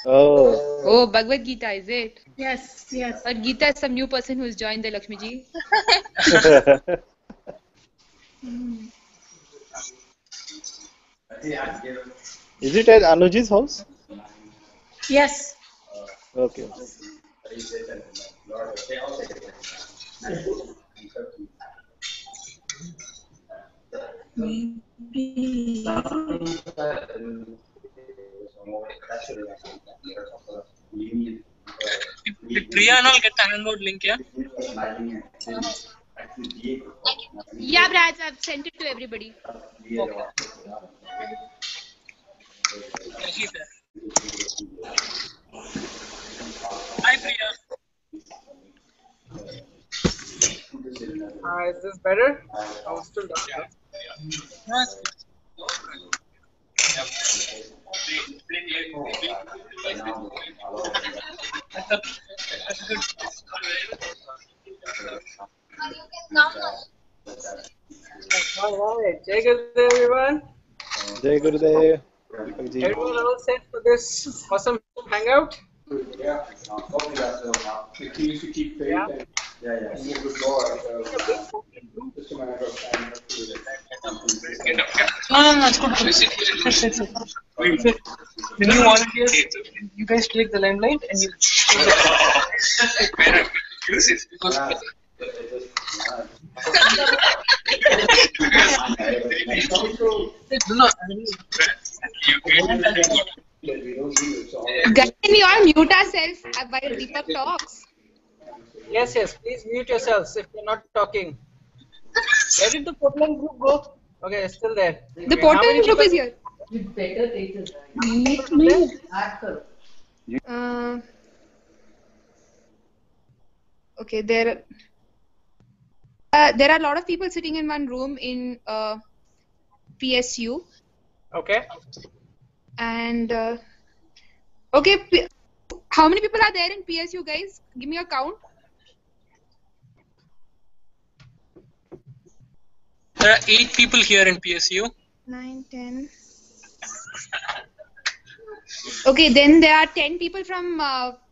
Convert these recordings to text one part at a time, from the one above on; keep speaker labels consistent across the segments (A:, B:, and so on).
A: Oh.
B: Oh, Bhagavad Gita, is it?
C: Yes, yes.
B: But Gita is some new person who's joined the Lakshmi ji.
A: Is it at Anuji's house?
C: Yes.
A: Okay.
C: Maybe.
D: Did Priya and all get the Hangout link, yeah?
B: Yeah, Brad, I've sent it to everybody.
D: Okay. She's there. Hi, Priya.
E: Is this better? I was still down.
D: No, it's that's good.
E: All right. Jai Gurudev, everyone.
A: Jai Gurudev. Deepak ji.
E: Everyone all set for this awesome hangout?
F: Yeah. Continue to keep faith.
E: Yeah.
F: And be a good boy. So just a matter of time.
D: No, it's good. The new volunteers, you guys take the limelight and you. No, I mean,
B: Guys, can you all mute ourselves while Deepak talks?
E: Yes, yes. Please mute yourselves if you're not talking. Where did the Portland group go? Okay, it's still there.
B: The
E: Okay, how
B: Portland
E: many
B: group
E: people-
B: is here. Okay, there are a lot of people sitting in one room in PSU,
E: Okay.
B: and okay, how many people are there in PSU, guys? Give me a count.
D: there are 8 people here in PSU.
B: 9, 10. Okay, then there are 10 people from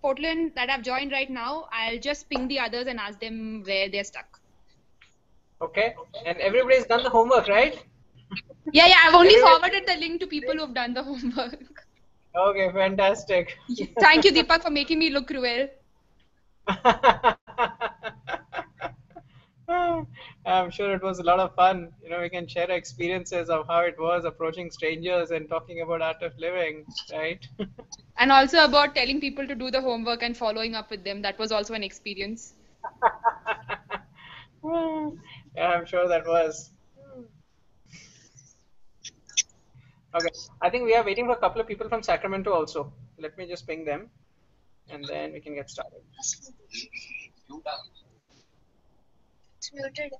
B: Portland that have joined right now. I'll just ping the others and ask them where they're stuck.
E: Okay. And everybody's done the homework, right?
B: Yeah, I've only
E: Everybody-
B: forwarded the link to people who've done the homework.
E: Okay, fantastic.
B: Thank you, Deepak, for making me look cruel.
E: I'm sure it was a lot of fun. You know, we can share experiences of how it was approaching strangers and talking about art of living, right?
B: And also about telling people to do the homework and following up with them. That was also an experience.
E: Yeah, I'm sure that was. Okay, I think we are waiting for a couple of people from Sacramento also. Let me just ping them, and then we can get started.
G: It's muted.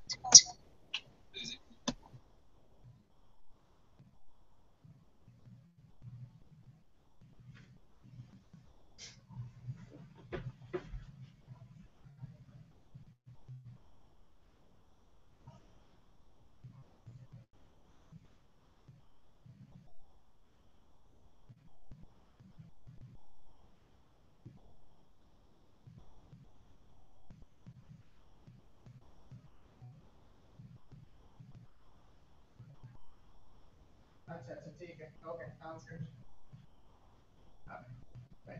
E: Okay, sounds good. Right.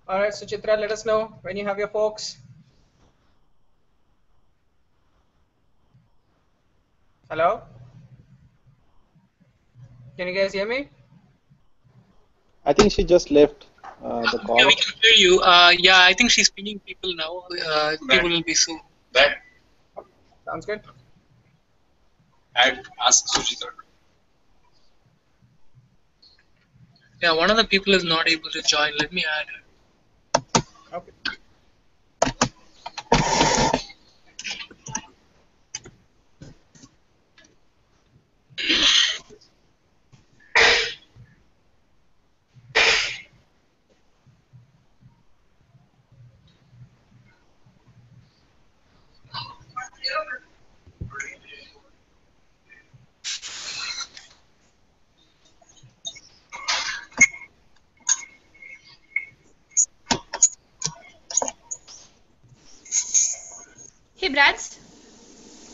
E: All right, Suchitra, let us know when you have your folks. Hello? Can you guys hear me?
A: I think she just left the
D: Yeah,
A: call.
D: we can hear you. Yeah, I think she's pinging people now. People will be soon.
H: That
E: Sounds good.
H: I'd ask Sujita.
D: Yeah, one of the people is not able to join. Let me add her.
E: Okay.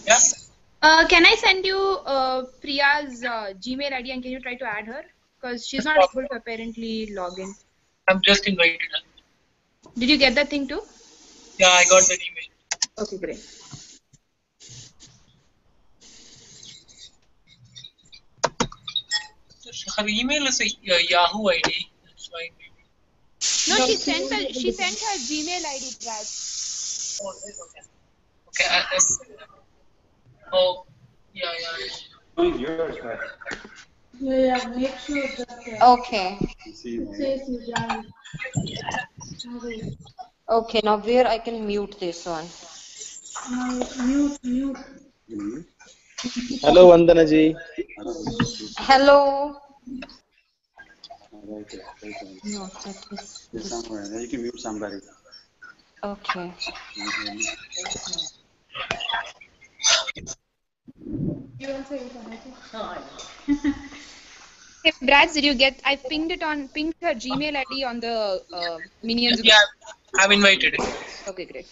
D: Yeah,
B: Can I send you Priya's Gmail ID and can you try to add her? Because she's not able to apparently log in.
D: I'm just invited her.
B: Did you get that thing too?
D: Yeah, I got the email.
B: Okay, great.
D: Her email is a Yahoo ID. That's why.
B: No, she sent her Gmail ID, Raj.
D: Oh, okay. Okay. Oh, yeah.
F: Doing yours, but
C: Yeah, make sure that
I: Okay.
F: you see,
C: it says you joined.
I: Okay, now where I can mute this one?
C: Mute.
A: Hello, Vandana ji.
I: Hello.
F: right there, right there.
I: No, that is
F: There's somewhere. Then you can mute somebody.
I: okay.
B: Hey, Brad, did you get? I pinged her Gmail ID on the Minions group.
D: Yeah, I've invited it.
B: Okay, great.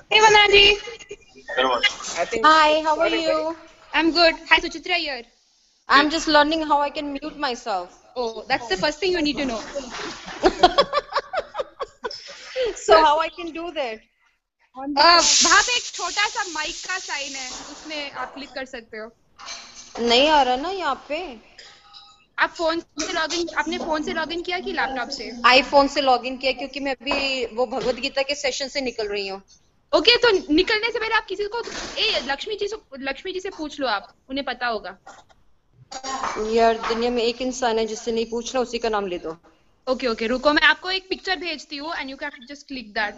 B: Hey, Vanaji.
E: I think.
I: Hi, how are you?
B: I'm good. Hi, Suchitra here.
I: I'm just learning how I can mute myself.
B: Oh, that's the first thing you need to know.
I: So how I can do that?
B: वहाँ पे एक छोटा सा mic का sign है, उसमें आप click कर सकते हो.
I: नहीं आ रहा ना यहाँ पे.
B: आप अपने फोन से लॉगिन किया कि लैपटॉप से?
I: आईफोन से लॉगिन किया क्योंकि मैं अभी वो भगवत गीता के सेशन से निकल रही हूँ.
B: ओके, तो निकलने से पहले आप किसी को लक्ष्मी जी से पूछ लो, आप उन्हें पता होगा.
I: यार दुनिया में एक इंसान है जिससे नहीं पूछना, उसी का नाम ले दो.
B: ओके, रुको, मैं आपको एक पिक्चर भेजती हूँ and you can just click that.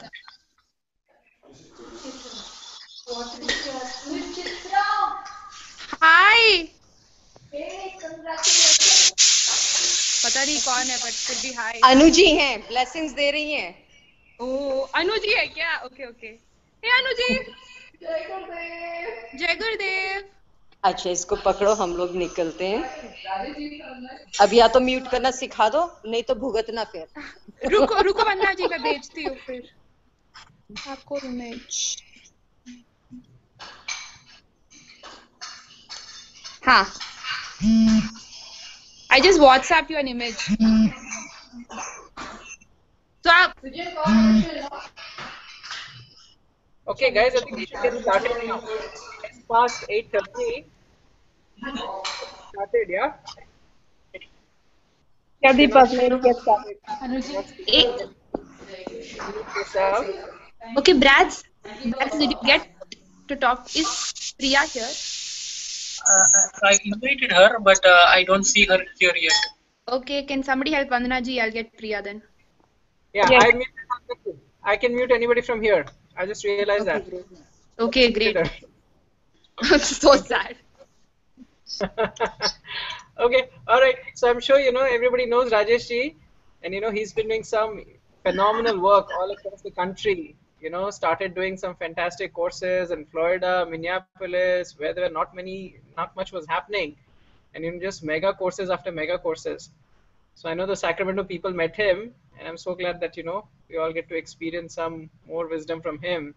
B: Hi. पता नहीं कौन है बट फिर भी हाय.
I: अनु जी हैं, ब्लेसिंग्स दे रही हैं.
B: ओह, अनु जी है क्या? ओके. हे अनु जी. जय गुरुदेव.
I: अच्छा, इसको पकड़ो, हम लोग निकलते हैं. अब या तो म्यूट करना सिखा दो, नहीं तो भुगतना फिर.
B: रुको वंदना जी, मैं भेजती हूँ फिर आपको इमेज. हाँ, I just WhatsApp you an image. So आप.
E: Okay, guys, I think we should get started now. It's past 8:30. Started, yeah.
B: Yeah, Deepak, let's get started.
E: Yourself.
B: Okay, Brads, did you get to talk? Is Priya here?
D: I invited her, but I don't see her here yet.
B: Okay, can somebody help Vandana ji? I'll get Priya then.
E: Yeah, I can mute anybody from here. I just realized that.
B: Okay, great. So sad.
E: Okay, all right. So I'm sure everybody knows Rajesh ji, and he's been doing some phenomenal work all across the country. Started doing some fantastic courses in Florida, Minneapolis, where there were not much was happening, and just mega courses after mega courses. So I know the Sacramento people met him, and I'm so glad that we all get to experience some more wisdom from him.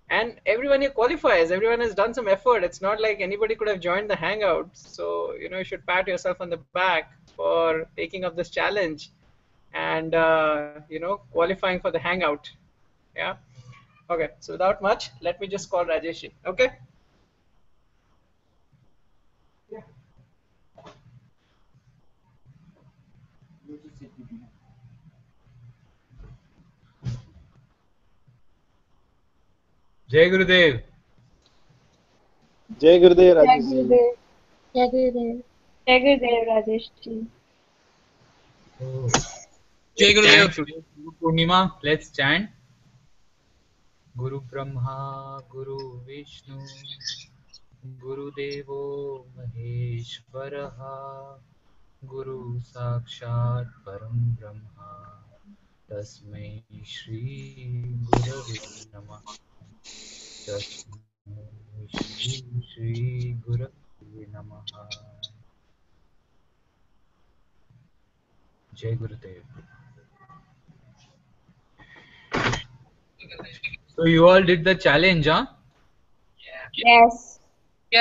E: And everyone here qualifies. Everyone has done some effort. It's not like anybody could have joined the Hangout. So you should pat yourself on the back for taking up this challenge and qualifying for the Hangout. Yeah. Okay. So without much, let me just call Rajesh. Okay. Yeah.
J: जय गुरुदेव.
A: जय गुरुदेव राजेश जी.
C: जय गुरुदेव.
B: जय गुरुदेव Rajesh ji.
D: Jai Gurudev.
J: Today Guru Purnima. Let's chant. Guru Brahma, Guru Vishnu, Guru Devo Maheshwaraha, Guru Sakshat Param Brahma, Tasmai Shri Gurave Namah. Tasmai Shri Gurave Namah. Jai Gurudev. So you all did the challenge, huh?
B: Yes.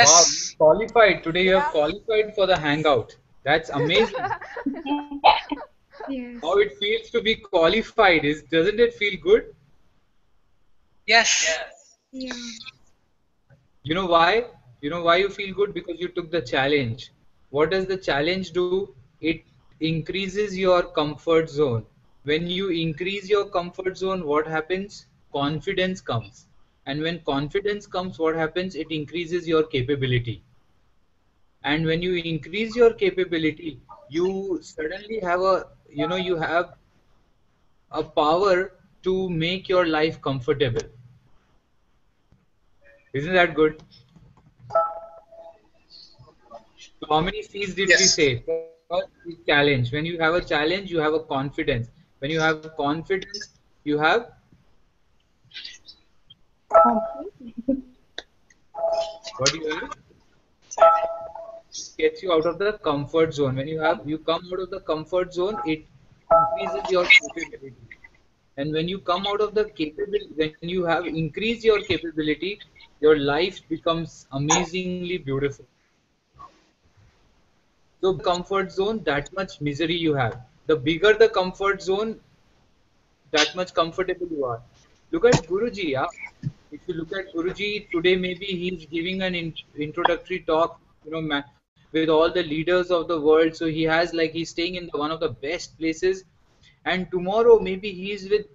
J: Wow, you
D: Yes.
J: qualified. Today you have
B: Yeah.
J: qualified for the hangout. That's amazing.
B: Yes.
J: How it feels to be qualified is, doesn't it feel good?
D: Yes.
B: Yeah.
J: You know why? You know why you feel good? Because you took the challenge. What does the challenge do? It increases your comfort zone. When you increase your comfort zone, what happens? Confidence comes. And when confidence comes, what happens? It increases your capability. And when you increase your capability, you suddenly have you have a power to make your life comfortable. Isn't that good? So how many C's did we
D: Yes.
J: say? First is challenge. When you have a challenge, you have a confidence. When you have confidence, you have what do you have? Gets you out of the comfort zone. When you come out of the comfort zone, it increases your capability. And when you come out of the capability, when you have increased your capability, your life becomes amazingly beautiful. So comfort zone, that much misery you have. The bigger the comfort zone, that much comfortable you are. Look at Guruji. Yeah? If you look at Guruji today, maybe he's giving an introductory talk, with all the leaders of the world. So he has like he's staying in one of the best places, and tomorrow maybe he's with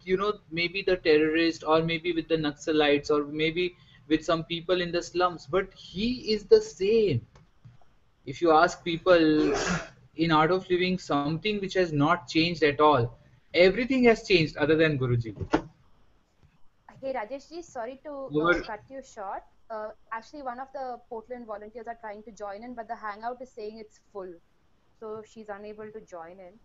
J: maybe the terrorist or maybe with the Naxalites or maybe with some people in the slums. But he is the same. If you ask people in Art of Living, something which has not changed at all. Everything has changed other than Guruji.
K: Hey Rajesh ji, sorry to
J: Our
K: cut you short. Actually, one of the Portland volunteers are trying to join in, but the hangout is saying it's full, so she's unable to join in.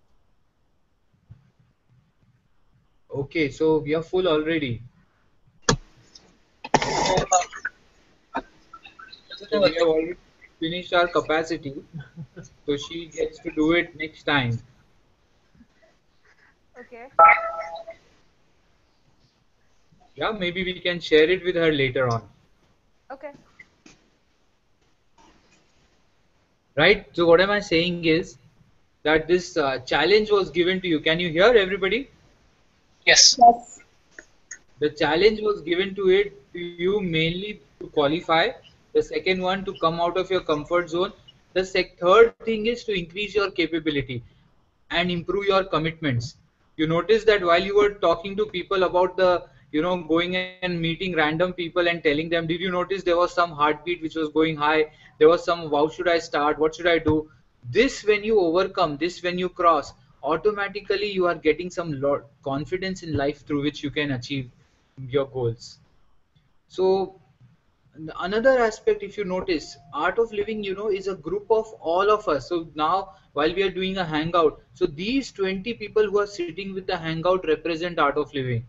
J: Okay, so we are full already. So we have already finished our capacity. So she gets to do it next time.
K: Okay.
J: Yeah, maybe we can share it with her later on.
K: Okay.
J: Right? So what am I saying is that this challenge was given to you. Can you hear everybody?
D: Yes.
B: Yes.
J: The challenge was given to you mainly to qualify. The second one to come out of your comfort zone. The third thing is to increase your capability and improve your commitments. You notice that while you were talking to people about going and meeting random people and telling them, did you notice there was some heartbeat which was going high? There was some, how should I start? What should I do? This, when you overcome, this, when you cross, automatically you are getting some confidence in life through which you can achieve your goals. So another aspect, if you notice, Art of Living is a group of all of us. So now while we are doing a hangout, so these 20 people who are sitting with the hangout represent Art of Living.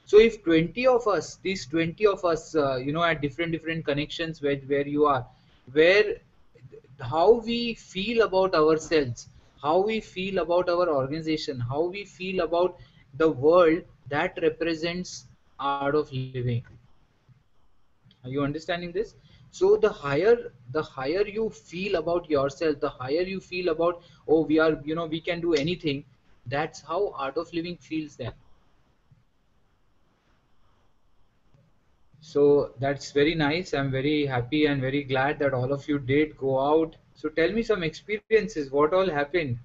J: So if 20 of us, these 20 of us, at different connections where you are, where how we feel about ourselves, how we feel about our organization, how we feel about the world, that represents Art of Living. Are you understanding this? So the higher you feel about yourself, the higher you feel about, oh, we can do anything. That's how Art of Living feels then. So that's very nice. I'm very happy and very glad that all of you did go out. So tell me some experiences. What all happened?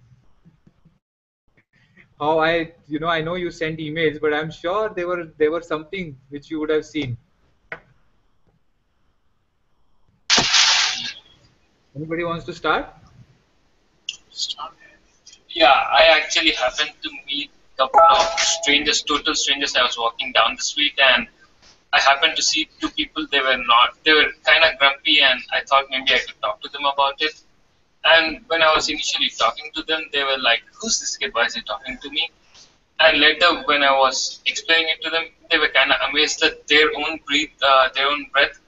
J: How I know you sent emails, but I'm sure there were something which you would have seen. Anybody wants to start?
H: Yeah, I actually happened to meet a couple of strangers, total strangers. I was walking down the street and I happened to see two people. They were kind of grumpy, and I thought maybe I could talk to them about it. And when I was initially talking to them, they were like, "Who's this kid? Why is he talking to me?" And later, when I was explaining it to them, they were kind of amazed that their own breath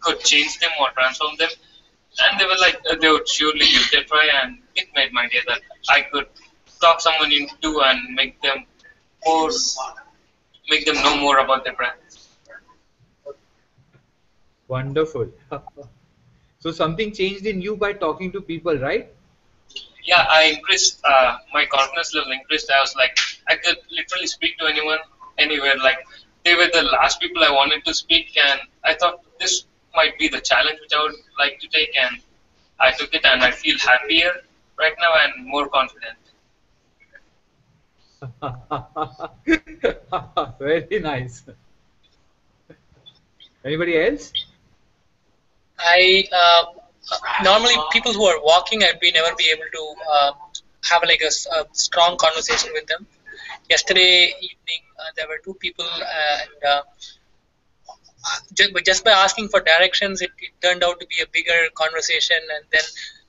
H: could change them or transform them. And they were like, they would surely give it a try. And it made my day that I could talk someone into and more, make them know more about their breath.
J: Wonderful. So something changed in you by talking to people, right?
H: Yeah, I increased my confidence level increased. I was like, I could literally speak to anyone, anywhere. Like they were the last people I wanted to speak, and I thought this might be the challenge which I would like to take, and I took it, and I feel happier right now and more confident.
J: Very nice. Anybody else?
D: I normally people who are walking, I'd be never be able to have like a strong conversation with them. Yesterday evening, there were two people, and just by asking for directions, it turned out to be a bigger conversation. And then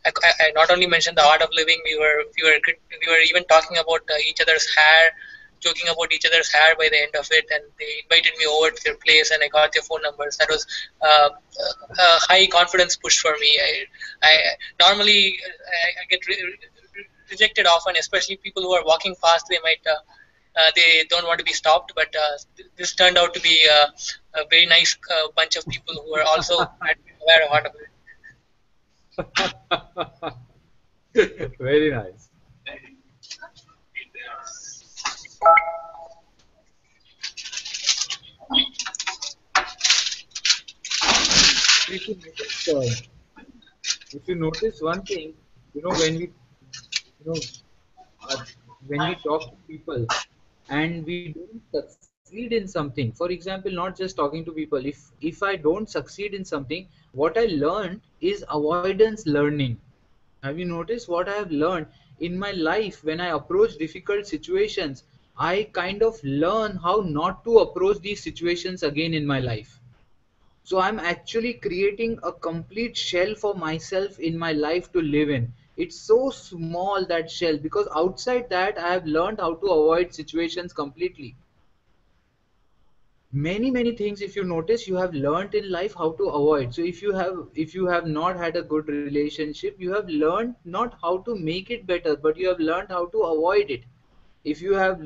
D: I not only mentioned the art of living, we were even talking about each other's hair, joking about each other's hair by the end of it. And they invited me over to their place, and I got their phone numbers. That was a high confidence push for me. I normally I get rejected often, especially people who are walking fast. They might they don't want to be stopped, but this turned out to be a very nice bunch of people who are also aware of art of living.
J: Very nice. If you notice, if you notice one thing, when uh, we talk to people and we don't succeed in something, for example, not just talking to people, if I don't succeed in something, what I learned is avoidance learning. Have you noticed what I have learned in my life? When I approach difficult situations, I kind of learn how not to approach these situations again in my life. So I'm actually creating a complete shell for myself in my life to live in. It's so small, that shell, because outside that I have learned how to avoid situations completely. Many things, if you notice, you have learned in life how to avoid. So if you have not had a good relationship, you have learned not how to make it better, but you have learned how to avoid it. If you have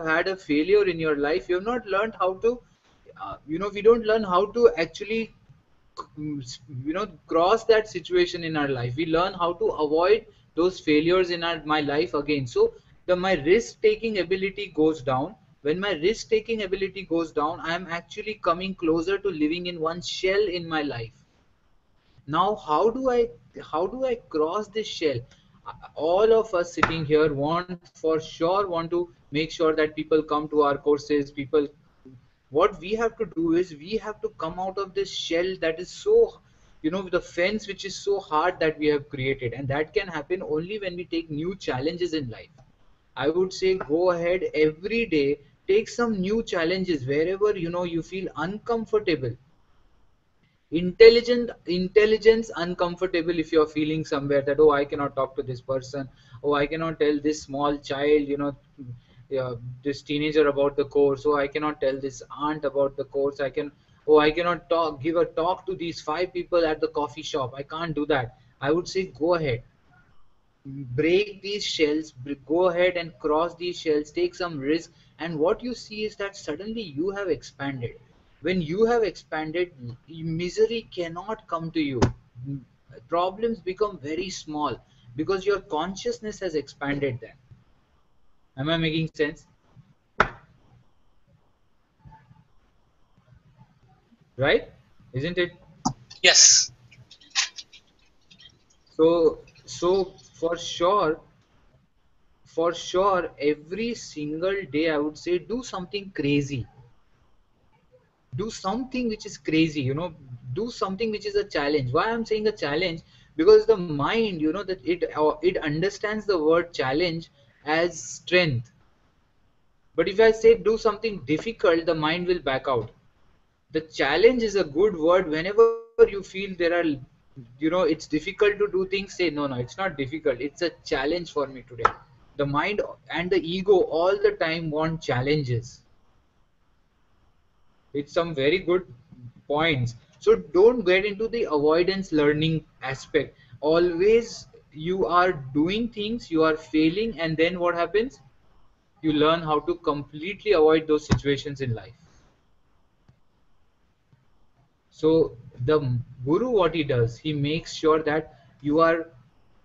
J: had a failure in your life, you have not learned how to, we don't learn how to actually cross that situation in our life. We learn how to avoid those failures in my life again. So my risk taking ability goes down. When my risk taking ability goes down, I am actually coming closer to living in one shell in my life. Now how do I cross this shell? All of us sitting here want, for sure, want to make sure that people come to our courses. People, what we have to do is we have to come out of this shell that is so, the fence which is so hard that we have created. And that can happen only when we take new challenges in life. I would say go ahead every day, take some new challenges wherever you feel uncomfortable. Intelligence uncomfortable. If you're feeling somewhere that, oh, I cannot talk to this person, oh, I cannot tell this small child, yeah, this teenager about the course, oh, I cannot tell this aunt about the course, I cannot give a talk to these five people at the coffee shop, I can't do that. I would say go ahead, break these shells, go ahead and cross these shells, take some risk. And what you see is that suddenly you have expanded. When you have expanded, misery cannot come to you. Problems become very small because your consciousness has expanded them. Am I making sense? Right? Isn't it?
D: Yes.
J: So for sure, every single day I would say do something crazy. Do something which is crazy, do something which is a challenge. Why I'm saying a challenge? Because the mind, that it understands the word challenge as strength. But if I say do something difficult, the mind will back out. The challenge is a good word. Whenever you feel there are, it's difficult to do things, say no, no, it's not difficult, it's a challenge for me today. The mind and the ego all the time want challenges. It's some very good points. So don't get into the avoidance learning aspect. Always you are doing things, you are failing, and then what happens? You learn how to completely avoid those situations in life. So the guru, what he does, he makes sure that you are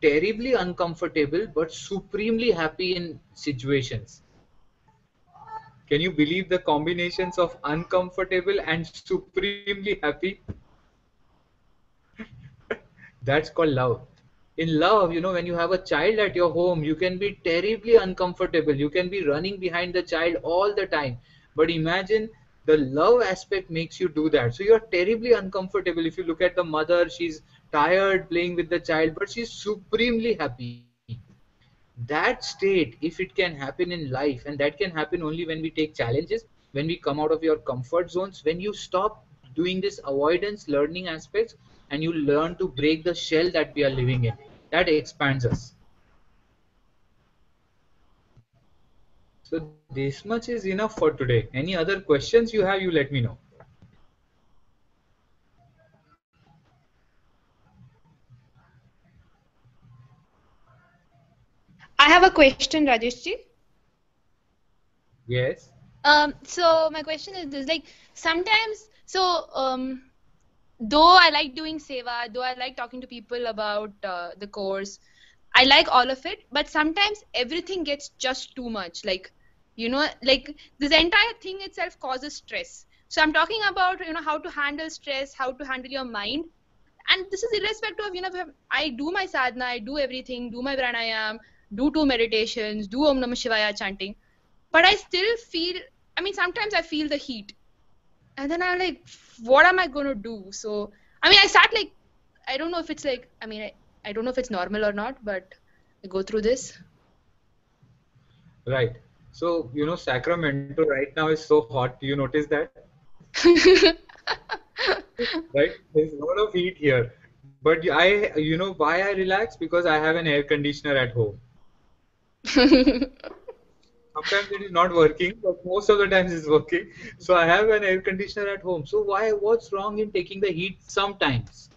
J: terribly uncomfortable but supremely happy in situations. Can you believe the combinations of uncomfortable and supremely happy? That's called love. In love, when you have a child at your home, you can be terribly uncomfortable. You can be running behind the child all the time. But imagine the love aspect makes you do that. So you're terribly uncomfortable. If you look at the mother, she's tired playing with the child, but she's supremely happy. That state, if it can happen in life, and that can happen only when we take challenges, when we come out of your comfort zones, when you stop doing this avoidance learning aspects and you learn to break the shell that we are living in, that expands us. So this much is enough for today. Any other questions you have, you let me know.
B: I have a question, Rajesh ji.
J: Yes.
B: So my question is this, like sometimes, though I like doing seva, though I like talking to people about the course, I like all of it, but sometimes everything gets just too much. Like this entire thing itself causes stress. So I'm talking about, how to handle stress, how to handle your mind. And this is irrespective of, I do my sadhana, I do everything, do my pranayam, do two meditations, do Om Namah Shivaya chanting. But I still feel, sometimes I feel the heat. And then I'm like, what am I going to do? So, I start like, I don't know if it's like, I don't know if it's normal or not, but I go through this.
J: Right. So, Sacramento right now is so hot. Do you notice that? Right? There's a lot of heat here. But why I relax? Because I have an air conditioner at home. Sometimes it is not working, but most of the times it's working. So I have an air conditioner at home. So what's wrong in taking the heat sometimes?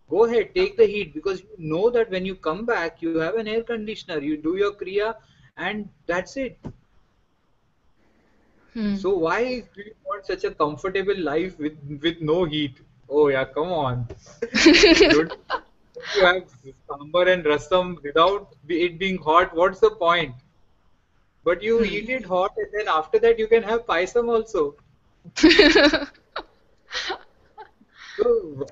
J: Go ahead, take the heat, because you know that when you come back, you have an air conditioner, you do your kriya, and that's it. So why do you want such a comfortable life with no heat? Oh yeah, come on. Don't you have sambar and rasam without it being hot? What's the point? But you eat it hot, and then after that you can have paisam also. So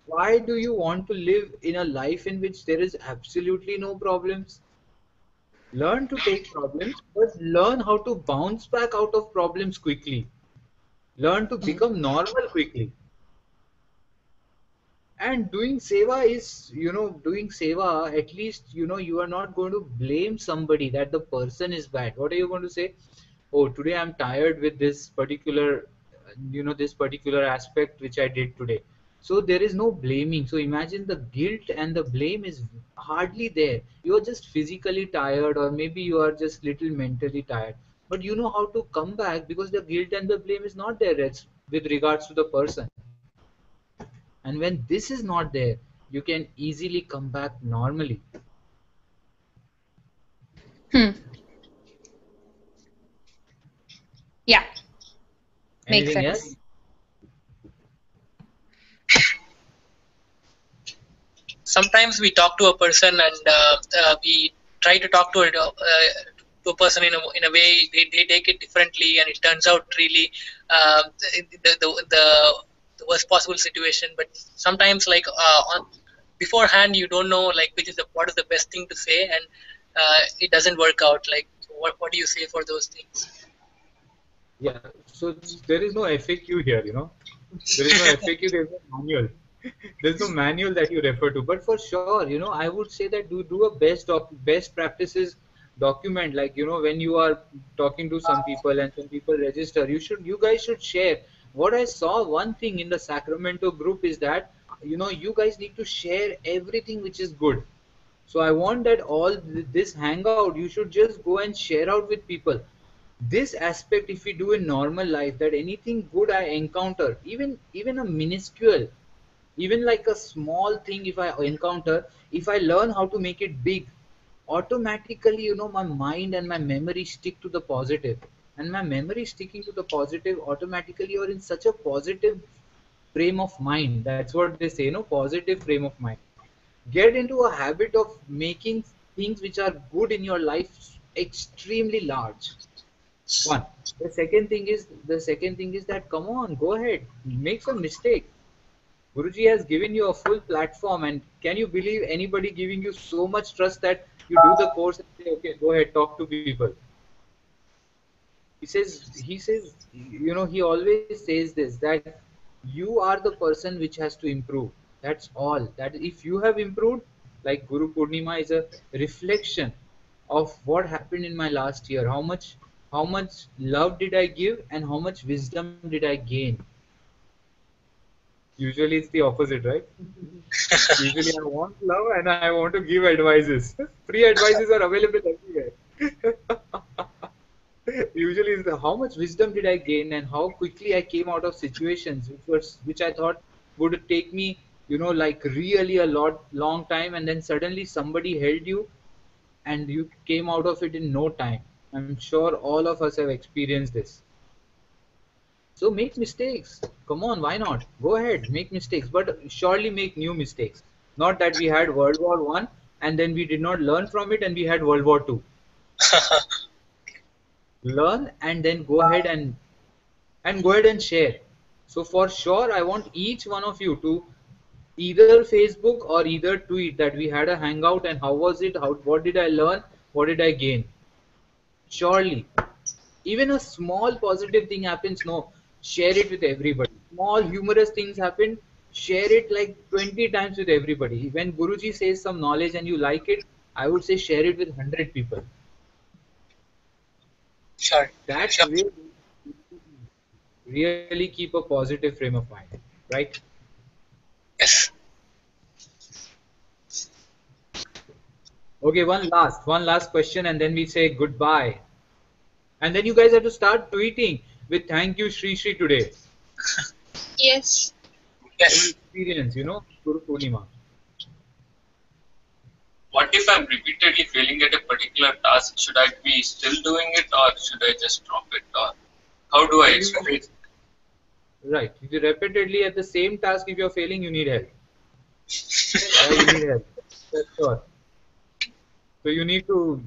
J: why do you want to live in a life in which there is absolutely no problems? Learn to take problems, but learn how to bounce back out of problems quickly. Learn to become normal quickly. And doing seva is, doing seva, at least, you are not going to blame somebody that the person is bad. What are you going to say? Oh, today I'm tired with this particular, this particular aspect which I did today. So there is no blaming. So imagine the guilt and the blame is hardly there. You are just physically tired, or maybe you are just little mentally tired. But you know how to come back because the guilt and the blame is not there. It's with regards to the person. And when this is not there, you can easily come back normally.
B: Yeah, makes
J: Anything
B: sense.
J: else?
D: Sometimes we talk to a person and we try to talk to a person in a way they take it differently, and it turns out really the worst possible situation. But sometimes, like on beforehand, you don't know like what is the best thing to say, and it doesn't work out. Like what do you say for those things?
J: Yeah, so there is no FAQ here, There is no FAQ, there is no manual. There's no manual that you refer to. But for sure, I would say that do a best practices document. Like, when you are talking to some people and some people register, you guys should share. What I saw, one thing in the Sacramento group is that, you guys need to share everything which is good. So I want that this hangout, you should just go and share out with people. This aspect, if we do in normal life, that anything good I encounter, even a minuscule, even like a small thing, if I encounter, if I learn how to make it big, automatically, my mind and my memory stick to the positive. And my memory sticking to the positive, automatically you're in such a positive frame of mind. That's what they say, positive frame of mind. Get into a habit of making things which are good in your life extremely large. One. The second thing is that come on, go ahead, make some mistakes. Guruji has given you a full platform, and can you believe anybody giving you so much trust that you do the course and say, okay, go ahead, talk to people. He always says this, that you are the person which has to improve. That's all. That if you have improved, like Guru Purnima is a reflection of what happened in my last year. How much love did I give, and how much wisdom did I gain? Usually it's the opposite, right? Usually I want love and I want to give advices. Free advices are available everywhere. Usually it's how much wisdom did I gain, and how quickly I came out of situations which I thought would take me, like really a long time, and then suddenly somebody held you and you came out of it in no time. I'm sure all of us have experienced this. So make mistakes. Come on, why not? Go ahead, make mistakes, but surely make new mistakes. Not that we had World War One and then we did not learn from it and we had World War Two. Learn and then go ahead and share. So for sure, I want each one of you to either Facebook or either tweet that we had a hangout and how was it? What did I learn? What did I gain? Surely, even a small positive thing happens, no, share it with everybody. Small humorous things happen, share it like 20 times with everybody. When Guruji says some knowledge and you like it, I would say share it with 100 people.
D: Sure.
J: That
D: Sure.
J: will really keep a positive frame of mind, right?
D: Yes.
J: Okay, one last question and then we say goodbye. And then you guys have to start tweeting with thank you Shri Shri today.
G: Yes.
J: Your
D: Yes.
J: experience, Guru Purnima.
H: What if I'm repeatedly failing at a particular task? Should I be still doing it, or should I just drop it? Or how do I express?
J: Right. If you repeatedly at the same task, if you're failing, you need help. Yeah, you need help. That's sure. So you need to,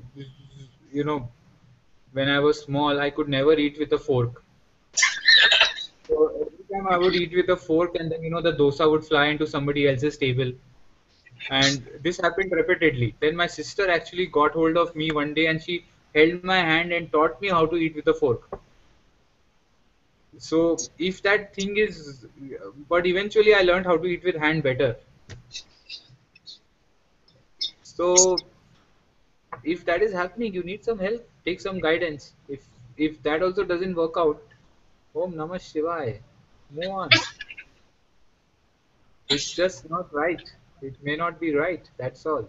J: when I was small, I could never eat with a fork. So every time I would eat with a fork, and then the dosa would fly into somebody else's table. And this happened repeatedly. Then my sister actually got hold of me one day and she held my hand and taught me how to eat with a fork. So if that thing is, but eventually I learned how to eat with hand better. So if that is happening, you need some help, take some guidance. If that also doesn't work out, Om Namah Shivaya, move on. It's just not right. It may not be right. That's all.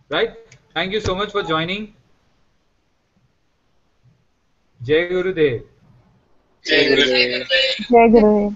J: Right? Thank you so much for joining. Jai Gurudev.
A: Jai Gurudev.
L: Jai Gurudev.